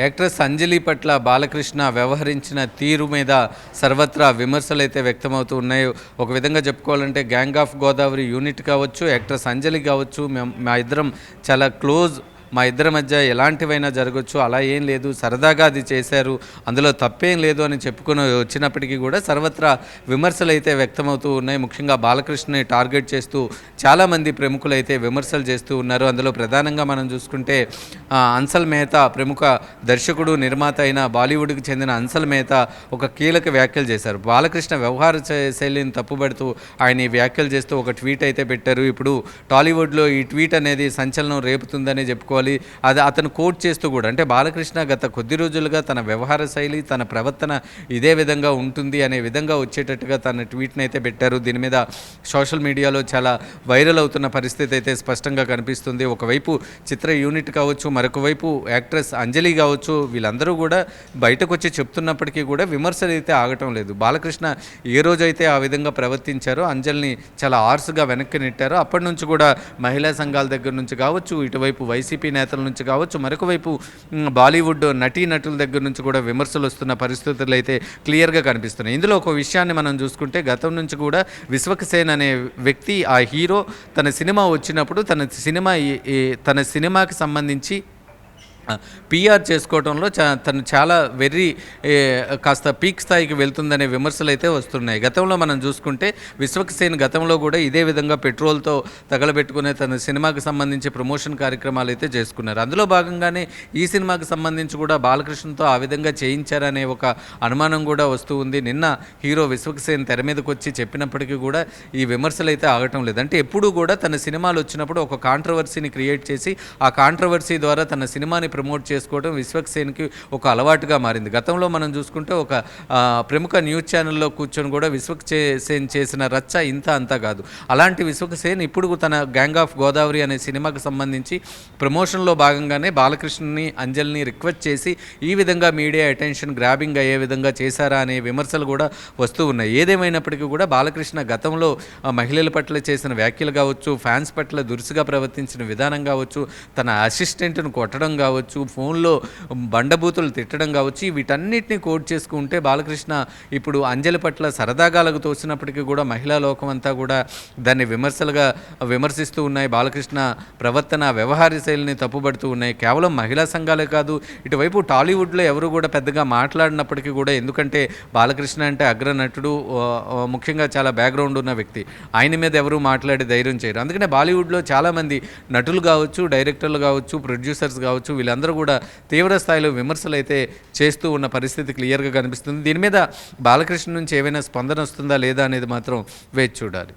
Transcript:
Actress అంజలి పట్ల బాలకృష్ణ వ్యవహరించిన తీరు మీద సర్వత్రా విమర్శలైతే వ్యక్తమవుతూ ఉన్నాయి. ఒక విధంగా చెప్పుకోవాలంటే గ్యాంగ్ ఆఫ్ గోదావరి యూనిట్ కావచ్చు, యాక్ట్రెస్ అంజలి కావచ్చు, మా ఇద్దరం చాలా క్లోజ్, మా ఇద్దరి మధ్య ఎలాంటివైనా జరగచ్చు, అలా ఏం లేదు, సరదాగా అది చేశారు, అందులో తప్పేం లేదు అని చెప్పుకొని వచ్చినప్పటికీ కూడా సర్వత్రా విమర్శలు అయితే వ్యక్తమవుతూ ఉన్నాయి. ముఖ్యంగా బాలకృష్ణని టార్గెట్ చేస్తూ చాలామంది ప్రముఖులు అయితే విమర్శలు చేస్తూ ఉన్నారు. అందులో ప్రధానంగా మనం చూసుకుంటే అన్సల్ మెహతా, ప్రముఖ దర్శకుడు నిర్మాత అయిన బాలీవుడ్కి చెందిన అన్సల్ మెహతా ఒక కీలక వ్యాఖ్యలు చేశారు. బాలకృష్ణ వ్యవహార శైలిని తప్పుపడుతూ ఆయన ఈ వ్యాఖ్యలు చేస్తూ ఒక ట్వీట్ అయితే పెట్టారు. ఇప్పుడు టాలీవుడ్లో ఈ ట్వీట్ అనేది సంచలనం రేపుతుందని చెప్పుకోవాలి. అది అతను కోట్ చేస్తూ కూడా, అంటే బాలకృష్ణ గత కొద్ది రోజులుగా తన వ్యవహార శైలి, తన ప్రవర్తన ఇదే విధంగా ఉంటుంది అనే విధంగా వచ్చేటట్టుగా తన ట్వీట్ని అయితే పెట్టారు. దీని మీద సోషల్ మీడియాలో చాలా వైరల్ అవుతున్న పరిస్థితి అయితే స్పష్టంగా కనిపిస్తుంది. ఒకవైపు చిత్ర యూనిట్ కావచ్చు, మరొక వైపు యాక్ట్రెస్ అంజలి కావచ్చు, వీళ్ళందరూ కూడా బయటకు వచ్చి చెప్తున్నప్పటికీ కూడా విమర్శలు అయితే ఆగటం లేదు. బాలకృష్ణ ఏ రోజైతే ఆ విధంగా ప్రవర్తించారో, అంజలిని చాలా ఆర్స్గా వెనక్కి నెట్టారో, అప్పటి నుంచి కూడా మహిళా సంఘాల దగ్గర నుంచి కావచ్చు, ఇటువైపు వైసీపీ నేతల నుంచి కావచ్చు, మరొక వైపు బాలీవుడ్ నటీనటుల దగ్గర నుంచి కూడా విమర్శలు వస్తున్న పరిస్థితులు అయితే క్లియర్గా కనిపిస్తున్నాయి. ఇందులో ఒక విషయాన్ని మనం చూసుకుంటే, గతం నుంచి కూడా విశ్వక్సేన్ అనే వ్యక్తి, ఆ హీరో తన సినిమా వచ్చినప్పుడు తన సినిమాకి సంబంధించి పీఆర్ చేసుకోవడంలో తను చాలా కాస్త పీక్ స్థాయికి వెళ్తుందనే విమర్శలు అయితే వస్తున్నాయి. గతంలో మనం చూసుకుంటే విశ్వక్సేన్ గతంలో కూడా ఇదే విధంగా పెట్రోల్తో తగలబెట్టుకునే తన సినిమాకి సంబంధించి ప్రమోషన్ కార్యక్రమాలు అయితే చేసుకున్నారు. అందులో భాగంగానే ఈ సినిమాకి సంబంధించి కూడా బాలకృష్ణతో ఆ విధంగా చేయించారనే ఒక అనుమానం కూడా వస్తూ ఉంది. నిన్న హీరో విశ్వక్సేన్ తెర మీదకి వచ్చి చెప్పినప్పటికీ కూడా ఈ విమర్శలు అయితే ఆగటం లేదు. అంటే ఎప్పుడూ కూడా తన సినిమాలు వచ్చినప్పుడు ఒక కాంట్రవర్సీని క్రియేట్ చేసి ఆ కాంట్రవర్సీ ద్వారా తన సినిమాని ప్రమోట్ చేసుకోవడం విశ్వక్సేన్కి ఒక అలవాటుగా మారింది. గతంలో మనం చూసుకుంటే ఒక ప్రముఖ న్యూస్ ఛానల్లో కూర్చొని కూడా విశ్వక్సేన్ చేసిన రచ్చ ఇంత అంతా కాదు. అలాంటి విశ్వక్సేన్ ఇప్పుడు తన గ్యాంగ్ ఆఫ్ గోదావరి అనే సినిమాకు సంబంధించి ప్రమోషన్లో భాగంగానే బాలకృష్ణని, అంజలిని రిక్వెస్ట్ చేసి ఈ విధంగా మీడియా అటెన్షన్ గ్రాబింగ్ అయ్యే విధంగా చేశారా అనే విమర్శలు కూడా వస్తూ ఉన్నాయి. ఏదేమైనప్పటికీ కూడా బాలకృష్ణ గతంలో మహిళల పట్ల చేసిన వ్యాఖ్యలు కావచ్చు, ఫ్యాన్స్ పట్ల దురుసుగా ప్రవర్తించిన విధానం కావచ్చు, తన అసిస్టెంట్ను కొట్టడం కావచ్చు, ఫోన్లో బండబూతులు తిట్టడం కావచ్చు, వీటన్నిటిని కోట్ చేసుకుంటే బాలకృష్ణ ఇప్పుడు అంజలి పట్ల సరదాగాలకు తోసినప్పటికీ కూడా మహిళా లోకం అంతా కూడా దాన్ని విమర్శిస్తూ ఉన్నాయి. బాలకృష్ణ ప్రవర్తన, వ్యవహార శైలిని తప్పుపడుతూ ఉన్నాయి. కేవలం మహిళా సంఘాలే కాదు, ఇటువైపు టాలీవుడ్లో ఎవరు కూడా పెద్దగా మాట్లాడినప్పటికీ కూడా, ఎందుకంటే బాలకృష్ణ అంటే అగ్రనటుడు, ముఖ్యంగా చాలా బ్యాక్గ్రౌండ్ ఉన్న వ్యక్తి, ఆయన మీద ఎవరు మాట్లాడే ధైర్యం చేయరు. అందుకనే బాలీవుడ్లో చాలామంది నటులు కావచ్చు, డైరెక్టర్లు కావచ్చు, ప్రొడ్యూసర్స్ కావచ్చు, వీళ్ళందరూ కూడా తీవ్ర స్థాయిలో విమర్శలు అయితే చేస్తూ ఉన్న పరిస్థితి క్లియర్గా కనిపిస్తుంది. దీని మీద బాలకృష్ణ నుంచి ఏవైనా స్పందన వస్తుందా లేదా అనేది మాత్రం వేచి చూడాలి.